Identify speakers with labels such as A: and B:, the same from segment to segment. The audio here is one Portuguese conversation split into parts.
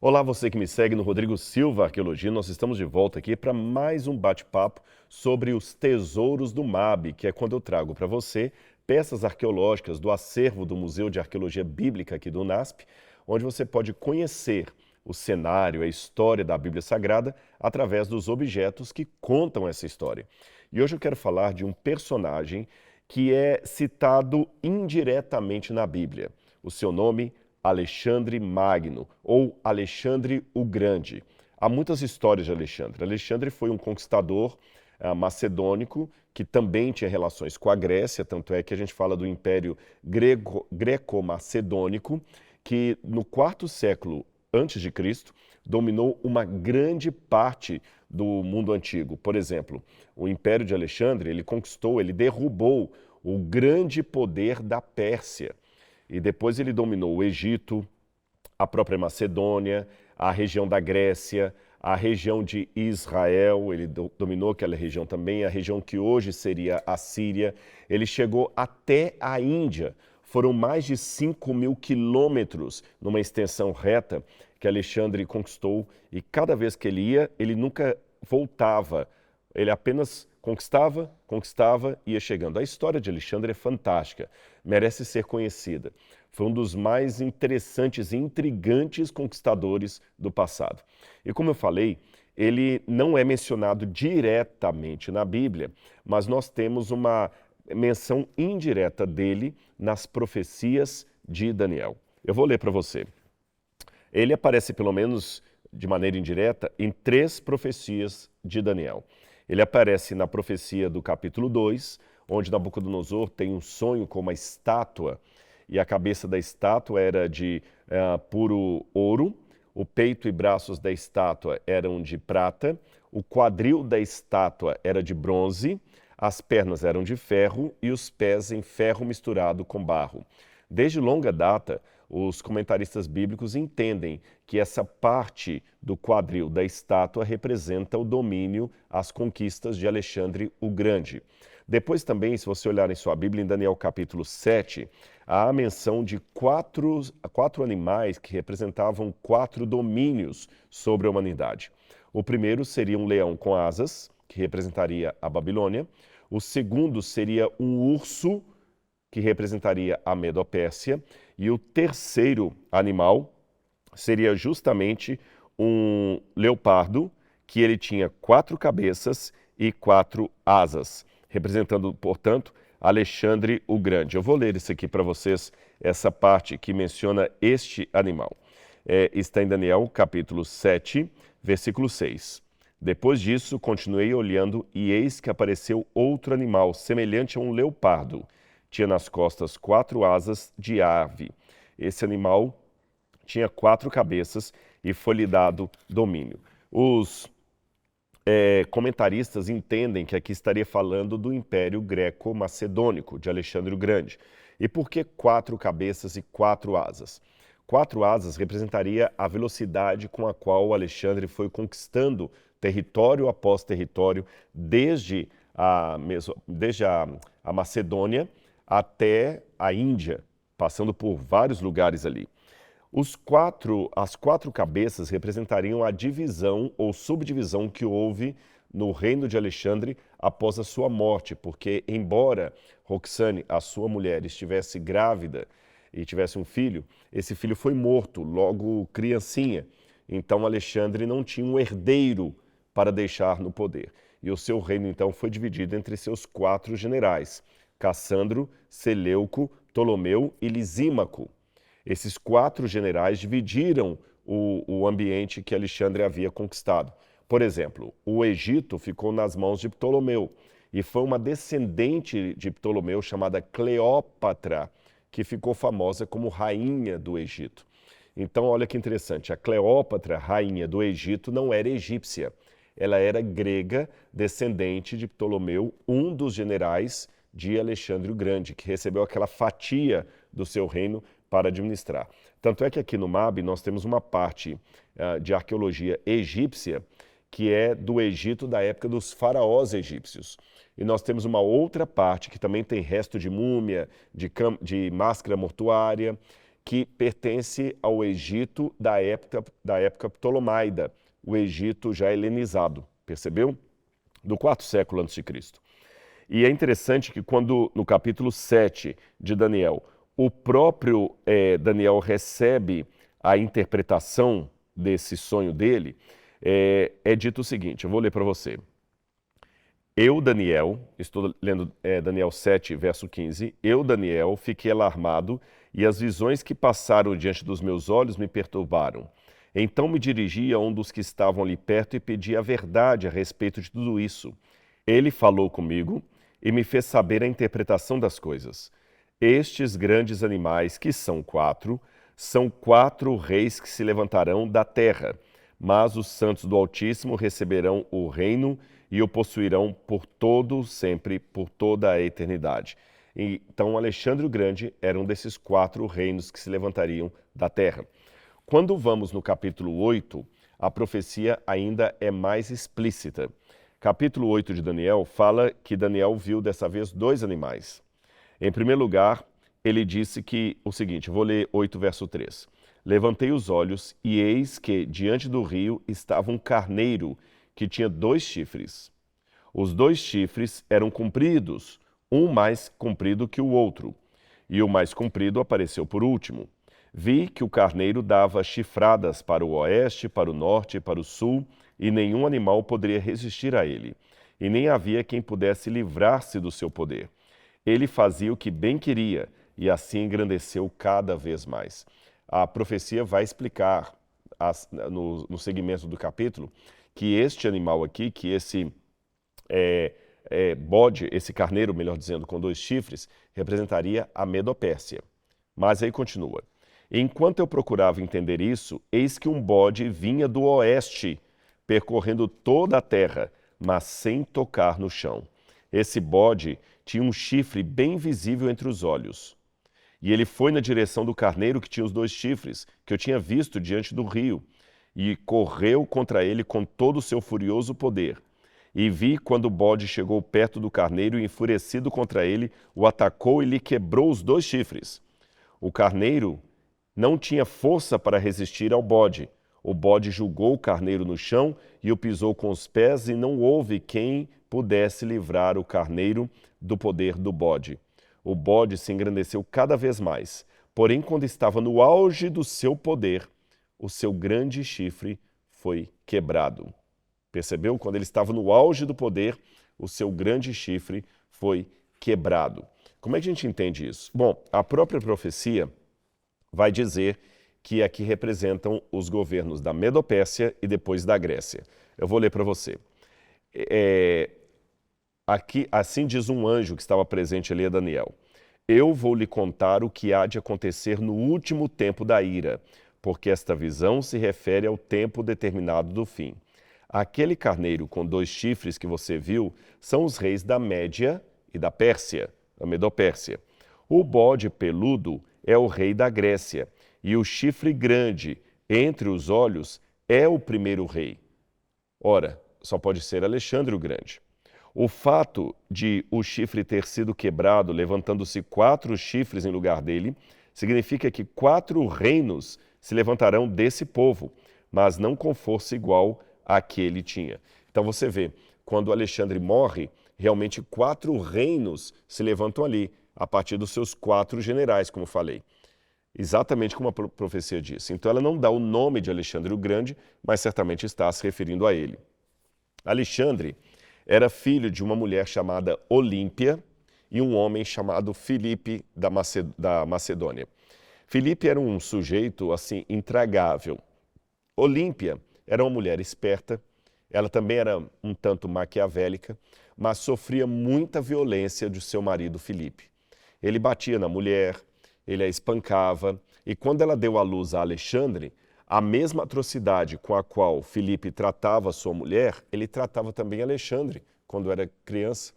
A: Olá, você que me segue no Rodrigo Silva Arqueologia. Nós estamos de volta aqui para mais um bate-papo sobre os tesouros do MAB, que é quando eu trago para você peças arqueológicas do acervo do Museu de Arqueologia Bíblica aqui do UNASP, onde você pode conhecer o cenário, a história da Bíblia Sagrada através dos objetos que contam essa história. E hoje eu quero falar de um personagem que é citado indiretamente na Bíblia. O seu nome, Alexandre Magno, ou Alexandre o Grande. Há muitas histórias de Alexandre. Alexandre foi um conquistador macedônico que também tinha relações com a Grécia, tanto é que a gente fala do Império Greco-Macedônico, que no quarto século antes de Cristo dominou uma grande parte do mundo antigo. Por exemplo, o Império de Alexandre, ele derrubou o grande poder da Pérsia. E depois ele dominou o Egito, a própria Macedônia, a região da Grécia, a região de Israel, ele dominou aquela região também, a região que hoje seria a Síria. Ele chegou até a Índia. Foram mais de 5.000 quilômetros numa extensão reta que Alexandre conquistou. E cada vez que ele ia, ele nunca voltava. Ele apenas conquistava e ia chegando. A história de Alexandre é fantástica, merece ser conhecida. Foi um dos mais interessantes e intrigantes conquistadores do passado. E como eu falei, ele não é mencionado diretamente na Bíblia, mas nós temos uma menção indireta dele nas profecias de Daniel. Eu vou ler para você. Ele aparece, pelo menos de maneira indireta, em 3 profecias de Daniel. Ele aparece na profecia do capítulo 2, onde Nabucodonosor tem um sonho com uma estátua, e a cabeça da estátua era de puro ouro, o peito e braços da estátua eram de prata, o quadril da estátua era de bronze, as pernas eram de ferro e os pés em ferro misturado com barro. Desde longa data, os comentaristas bíblicos entendem que essa parte do quadril da estátua representa o domínio, as conquistas de Alexandre o Grande. Depois também, se você olhar em sua Bíblia, em Daniel capítulo 7, há a menção de quatro animais que representavam 4 domínios sobre a humanidade. O primeiro seria um leão com asas, que representaria a Babilônia. O segundo seria um urso, que representaria a Medo-Pérsia, e o terceiro animal seria justamente um leopardo, que ele tinha 4 cabeças e 4 asas, representando, portanto, Alexandre o Grande. Eu vou ler isso aqui para vocês, essa parte que menciona este animal. Está em Daniel, capítulo 7, versículo 6. Depois disso, continuei olhando, e eis que apareceu outro animal, semelhante a um leopardo. Tinha nas costas 4 asas de ave. Esse animal tinha 4 cabeças e foi-lhe dado domínio. Os comentaristas entendem que aqui estaria falando do Império Greco-Macedônico, de Alexandre o Grande. E por que 4 cabeças e 4 asas? 4 asas representaria a velocidade com a qual Alexandre foi conquistando território após território, desde a Macedônia até a Índia, passando por vários lugares ali. As 4 cabeças representariam a divisão ou subdivisão que houve no reino de Alexandre após a sua morte, porque embora Roxane, a sua mulher, estivesse grávida e tivesse um filho, esse filho foi morto logo criancinha. Então Alexandre não tinha um herdeiro para deixar no poder. E o seu reino então foi dividido entre seus 4 generais: Cassandro, Seleuco, Ptolomeu e Lisímaco. Esses 4 generais dividiram o ambiente que Alexandre havia conquistado. Por exemplo, o Egito ficou nas mãos de Ptolomeu, e foi uma descendente de Ptolomeu chamada Cleópatra que ficou famosa como rainha do Egito. Então, olha que interessante, a Cleópatra, rainha do Egito, não era egípcia. Ela era grega, descendente de Ptolomeu, um dos generais de Alexandre o Grande, que recebeu aquela fatia do seu reino para administrar. Tanto é que aqui no MAB nós temos uma parte de arqueologia egípcia, que é do Egito da época dos faraós egípcios. E nós temos uma outra parte que também tem resto de múmia, de máscara mortuária, que pertence ao Egito da época Ptolomaida, o Egito já helenizado, percebeu? Do quarto século antes de Cristo. E é interessante que quando, no capítulo 7 de Daniel, o próprio Daniel recebe a interpretação desse sonho dele, é dito o seguinte, eu vou ler para você. Eu, Daniel, estou lendo Daniel 7, verso 15, eu, Daniel, fiquei alarmado e as visões que passaram diante dos meus olhos me perturbaram. Então me dirigi a um dos que estavam ali perto e pedi a verdade a respeito de tudo isso. Ele falou comigo e me fez saber a interpretação das coisas. Estes grandes animais, que são 4 reis que se levantarão da terra, mas os santos do Altíssimo receberão o reino e o possuirão por todo sempre, por toda a eternidade. Então Alexandre o Grande era um desses 4 reinos que se levantariam da terra. Quando vamos no capítulo 8, a profecia ainda é mais explícita. Capítulo 8 de Daniel fala que Daniel viu dessa vez 2 animais. Em primeiro lugar, ele disse que o seguinte, vou ler 8 verso 3. Levantei os olhos e eis que diante do rio estava um carneiro que tinha 2 chifres. Os 2 chifres eram compridos, um mais comprido que o outro, e o mais comprido apareceu por último. Vi que o carneiro dava chifradas para o oeste, para o norte e para o sul, e nenhum animal poderia resistir a ele, e nem havia quem pudesse livrar-se do seu poder. Ele fazia o que bem queria, e assim engrandeceu cada vez mais. A profecia vai explicar, no segmento do capítulo, que este animal aqui, que esse bode, esse carneiro, melhor dizendo, com 2 chifres, representaria a Medopérsia. Mas aí continua. Enquanto eu procurava entender isso, eis que um bode vinha do oeste, percorrendo toda a terra, mas sem tocar no chão. Esse bode tinha um chifre bem visível entre os olhos. E ele foi na direção do carneiro que tinha os 2 chifres, que eu tinha visto diante do rio, e correu contra ele com todo o seu furioso poder. E vi quando o bode chegou perto do carneiro e, enfurecido contra ele, o atacou e lhe quebrou os 2 chifres. O carneiro não tinha força para resistir ao bode. O bode julgou o carneiro no chão e o pisou com os pés, e não houve quem pudesse livrar o carneiro do poder do bode. O bode se engrandeceu cada vez mais, porém, quando estava no auge do seu poder, o seu grande chifre foi quebrado. Percebeu? Quando ele estava no auge do poder, o seu grande chifre foi quebrado. Como é que a gente entende isso? Bom, a própria profecia vai dizer que aqui representam os governos da Medopérsia e depois da Grécia. Eu vou ler para você. Aqui, assim diz um anjo que estava presente ali a Daniel. Eu vou lhe contar o que há de acontecer no último tempo da ira, porque esta visão se refere ao tempo determinado do fim. Aquele carneiro com 2 chifres que você viu são os reis da Média e da Pérsia, da Medopérsia. O bode peludo é o rei da Grécia, e o chifre grande entre os olhos é o primeiro rei. Ora, só pode ser Alexandre o Grande. O fato de o chifre ter sido quebrado, levantando-se 4 chifres em lugar dele, significa que 4 reinos se levantarão desse povo, mas não com força igual à que ele tinha. Então você vê, quando Alexandre morre, realmente 4 reinos se levantam ali, a partir dos seus 4 generais, como falei. Exatamente como a profecia disse. Então ela não dá o nome de Alexandre o Grande, mas certamente está se referindo a ele. Alexandre era filho de uma mulher chamada Olímpia e um homem chamado Filipe da Macedônia. Filipe era um sujeito assim intragável. Olímpia era uma mulher esperta, ela também era um tanto maquiavélica, mas sofria muita violência de seu marido Filipe. Ele batia na mulher, ele a espancava, e quando ela deu à luz a Alexandre, a mesma atrocidade com a qual Filipe tratava sua mulher, ele tratava também Alexandre quando era criança.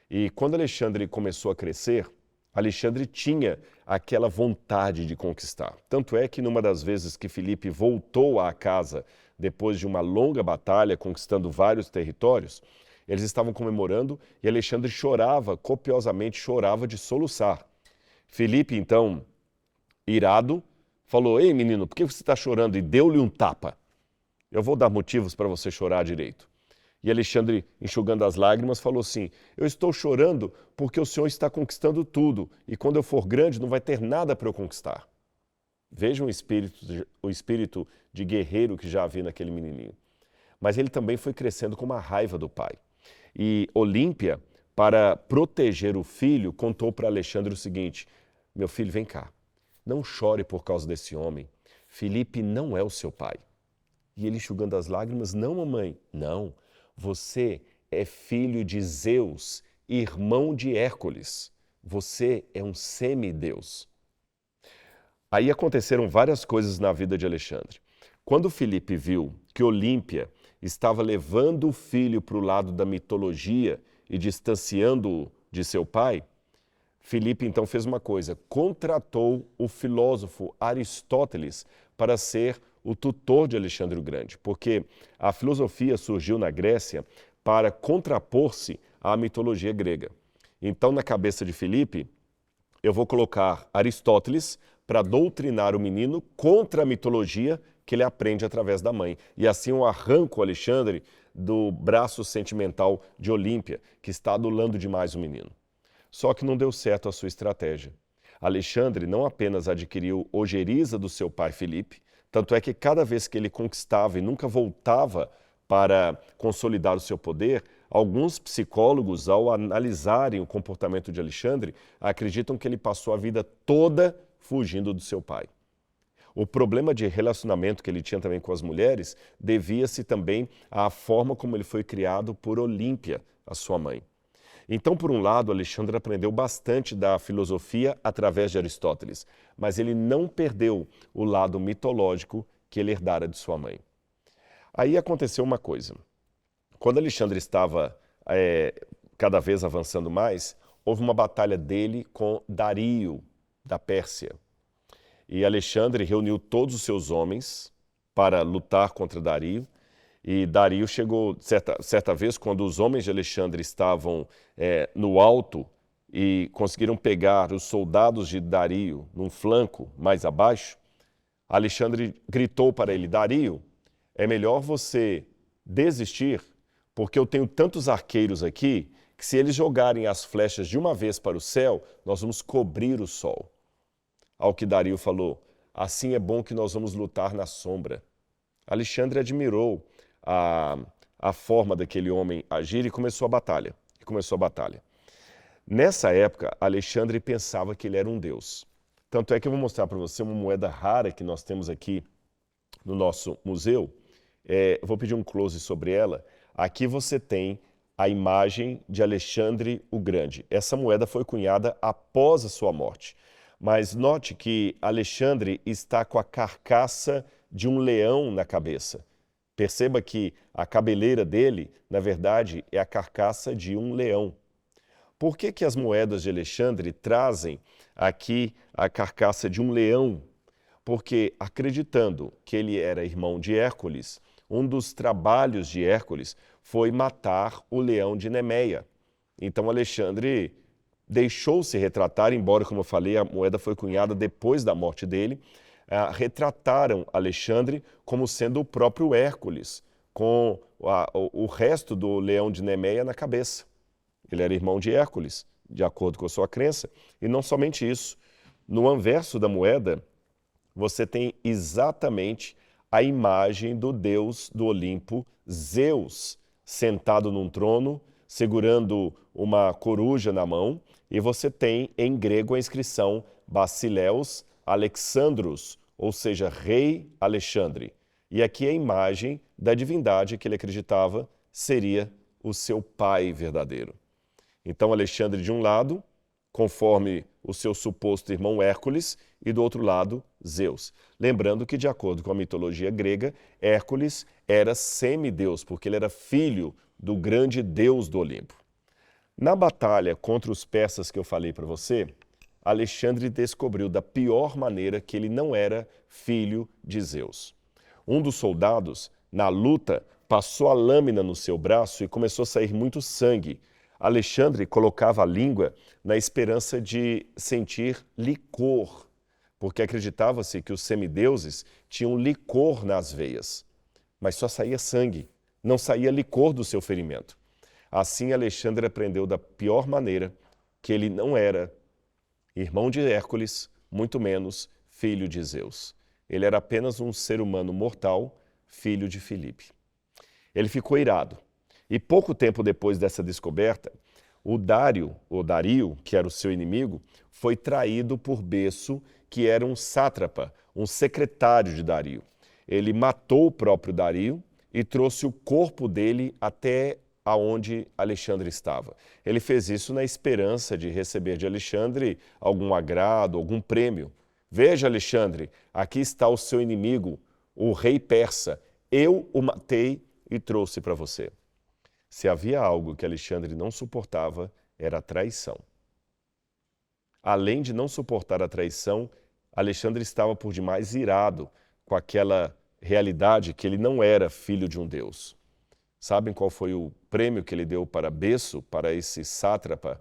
A: E quando Alexandre começou a crescer, Alexandre tinha aquela vontade de conquistar. Tanto é que numa das vezes que Filipe voltou à casa depois de uma longa batalha, conquistando vários territórios, eles estavam comemorando e Alexandre chorava, copiosamente chorava de soluçar. Filipe, então, irado, falou: ei menino, por que você está chorando? E deu-lhe um tapa. Eu vou dar motivos para você chorar direito. E Alexandre, enxugando as lágrimas, falou assim: eu estou chorando porque o Senhor está conquistando tudo, e quando eu for grande não vai ter nada para eu conquistar. Vejam o espírito de guerreiro que já havia naquele menininho. Mas ele também foi crescendo com uma raiva do pai. E Olímpia, para proteger o filho, contou para Alexandre o seguinte: meu filho, vem cá, não chore por causa desse homem. Filipe não é o seu pai. E ele, enxugando as lágrimas: não, mamãe, não. Você é filho de Zeus, irmão de Hércules. Você é um semideus. Aí aconteceram várias coisas na vida de Alexandre. Quando Filipe viu que Olímpia estava levando o filho para o lado da mitologia e distanciando-o de seu pai, Filipe então fez uma coisa: contratou o filósofo Aristóteles para ser o tutor de Alexandre o Grande, porque a filosofia surgiu na Grécia para contrapor-se à mitologia grega. Então, na cabeça de Filipe, eu vou colocar Aristóteles para doutrinar o menino contra a mitologia que ele aprende através da mãe. E assim eu arranco Alexandre do braço sentimental de Olímpia, que está adulando demais o menino. Só que não deu certo a sua estratégia. Alexandre não apenas adquiriu ojeriza do seu pai Filipe, tanto é que cada vez que ele conquistava e nunca voltava para consolidar o seu poder, alguns psicólogos, ao analisarem o comportamento de Alexandre, acreditam que ele passou a vida toda fugindo do seu pai. O problema de relacionamento que ele tinha também com as mulheres devia-se também à forma como ele foi criado por Olímpia, a sua mãe. Então, por um lado, Alexandre aprendeu bastante da filosofia através de Aristóteles, mas ele não perdeu o lado mitológico que ele herdara de sua mãe. Aí aconteceu uma coisa. Quando Alexandre estava cada vez avançando mais, houve uma batalha dele com Dario, da Pérsia. E Alexandre reuniu todos os seus homens para lutar contra Dario. E Dario chegou, certa vez, quando os homens de Alexandre estavam no alto e conseguiram pegar os soldados de Dario num flanco mais abaixo, Alexandre gritou para ele: Dario, é melhor você desistir, porque eu tenho tantos arqueiros aqui que se eles jogarem as flechas de uma vez para o céu, nós vamos cobrir o sol. Ao que Dario falou: assim é bom que nós vamos lutar na sombra. Alexandre admirou a forma daquele homem agir e começou a batalha. Nessa época, Alexandre pensava que ele era um deus. Tanto é que eu vou mostrar para você uma moeda rara que nós temos aqui no nosso museu. Vou pedir um close sobre ela. Aqui você tem a imagem de Alexandre o Grande. Essa moeda foi cunhada após a sua morte. Mas note que Alexandre está com a carcaça de um leão na cabeça. Perceba que a cabeleira dele, na verdade, é a carcaça de um leão. Por que que as moedas de Alexandre trazem aqui a carcaça de um leão? Porque, acreditando que ele era irmão de Hércules, um dos trabalhos de Hércules foi matar o leão de Nemeia. Então Alexandre deixou-se retratar, embora, como eu falei, a moeda foi cunhada depois da morte dele. Retrataram Alexandre como sendo o próprio Hércules, com o resto do leão de Nemeia na cabeça. Ele era irmão de Hércules, de acordo com a sua crença. E não somente isso, no anverso da moeda, você tem exatamente a imagem do deus do Olimpo, Zeus, sentado num trono, segurando uma coruja na mão, e você tem em grego a inscrição Basileus Alexandros, ou seja, Rei Alexandre. E aqui é a imagem da divindade que ele acreditava seria o seu pai verdadeiro. Então Alexandre de um lado, conforme o seu suposto irmão Hércules, e do outro lado, Zeus. Lembrando que, de acordo com a mitologia grega, Hércules era semideus, porque ele era filho do grande deus do Olimpo. Na batalha contra os persas que eu falei para você, Alexandre descobriu da pior maneira que ele não era filho de Zeus. Um dos soldados, na luta, passou a lâmina no seu braço e começou a sair muito sangue. Alexandre colocava a língua na esperança de sentir licor, porque acreditava-se que os semideuses tinham licor nas veias, mas só saía sangue, não saía licor do seu ferimento. Assim, Alexandre aprendeu da pior maneira que ele não era irmão de Hércules, muito menos filho de Zeus. Ele era apenas um ser humano mortal, filho de Filipe. Ele ficou irado. E pouco tempo depois dessa descoberta, o Dario, que era o seu inimigo, foi traído por Besso, que era um sátrapa, um secretário de Dario. Ele matou o próprio Dario e trouxe o corpo dele até aonde Alexandre estava. Ele fez isso na esperança de receber de Alexandre algum agrado, algum prêmio. Veja, Alexandre, aqui está o seu inimigo, o rei persa. Eu o matei e trouxe para você. Se havia algo que Alexandre não suportava, era a traição. Além de não suportar a traição, Alexandre estava por demais irado com aquela realidade que ele não era filho de um deus. Sabem qual foi o prêmio que ele deu para Besso, para esse sátrapa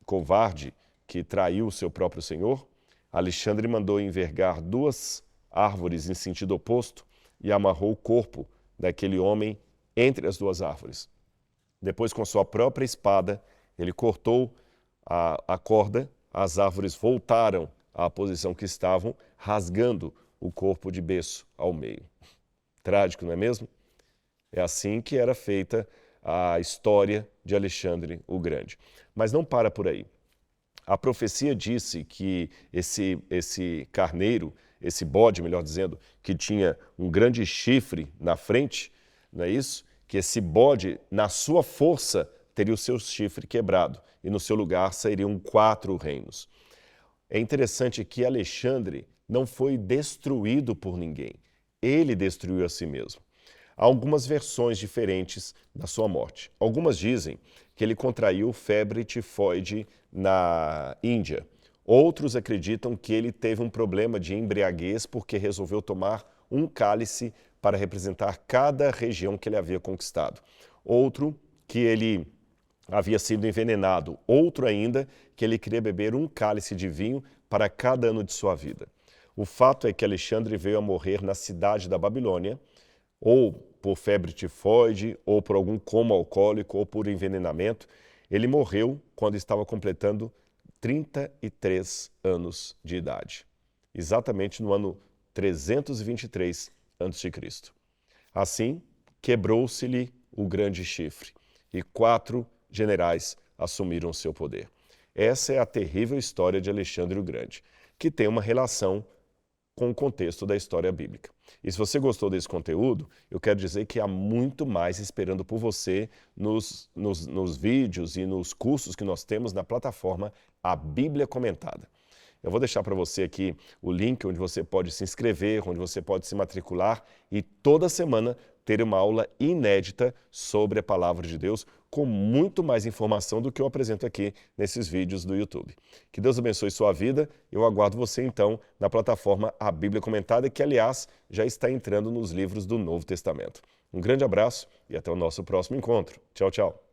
A: covarde que traiu o seu próprio senhor? Alexandre mandou envergar 2 árvores em sentido oposto e amarrou o corpo daquele homem entre as 2 árvores. Depois, com sua própria espada, ele cortou a corda, as árvores voltaram à posição que estavam, rasgando o corpo de Besso ao meio. Trágico, não é mesmo? É assim que era feita a história de Alexandre o Grande. Mas não para por aí. A profecia disse que esse carneiro, esse bode, melhor dizendo, que tinha um grande chifre na frente, não é isso? Que esse bode, na sua força, teria o seu chifre quebrado e no seu lugar sairiam 4 reinos. É interessante que Alexandre não foi destruído por ninguém. Ele destruiu a si mesmo. Há algumas versões diferentes da sua morte. Algumas dizem que ele contraiu febre tifoide na Índia. Outros acreditam que ele teve um problema de embriaguez porque resolveu tomar um cálice para representar cada região que ele havia conquistado. Outro, que ele havia sido envenenado. Outro ainda, que ele queria beber um cálice de vinho para cada ano de sua vida. O fato é que Alexandre veio a morrer na cidade da Babilônia, ou por febre tifoide, ou por algum coma alcoólico, ou por envenenamento. Ele morreu quando estava completando 33 anos de idade, exatamente no ano 323 a.C. Assim, quebrou-se-lhe o grande chifre, e 4 generais assumiram seu poder. Essa é a terrível história de Alexandre o Grande, que tem uma relação com o contexto da história bíblica. E se você gostou desse conteúdo, eu quero dizer que há muito mais esperando por você nos vídeos e nos cursos que nós temos na plataforma A Bíblia Comentada. Eu vou deixar para você aqui o link onde você pode se inscrever, onde você pode se matricular e toda semana ter uma aula inédita sobre a Palavra de Deus, com muito mais informação do que eu apresento aqui nesses vídeos do YouTube. Que Deus abençoe sua vida. Eu aguardo você, então, na plataforma A Bíblia Comentada, que, aliás, já está entrando nos livros do Novo Testamento. Um grande abraço e até o nosso próximo encontro. Tchau, tchau.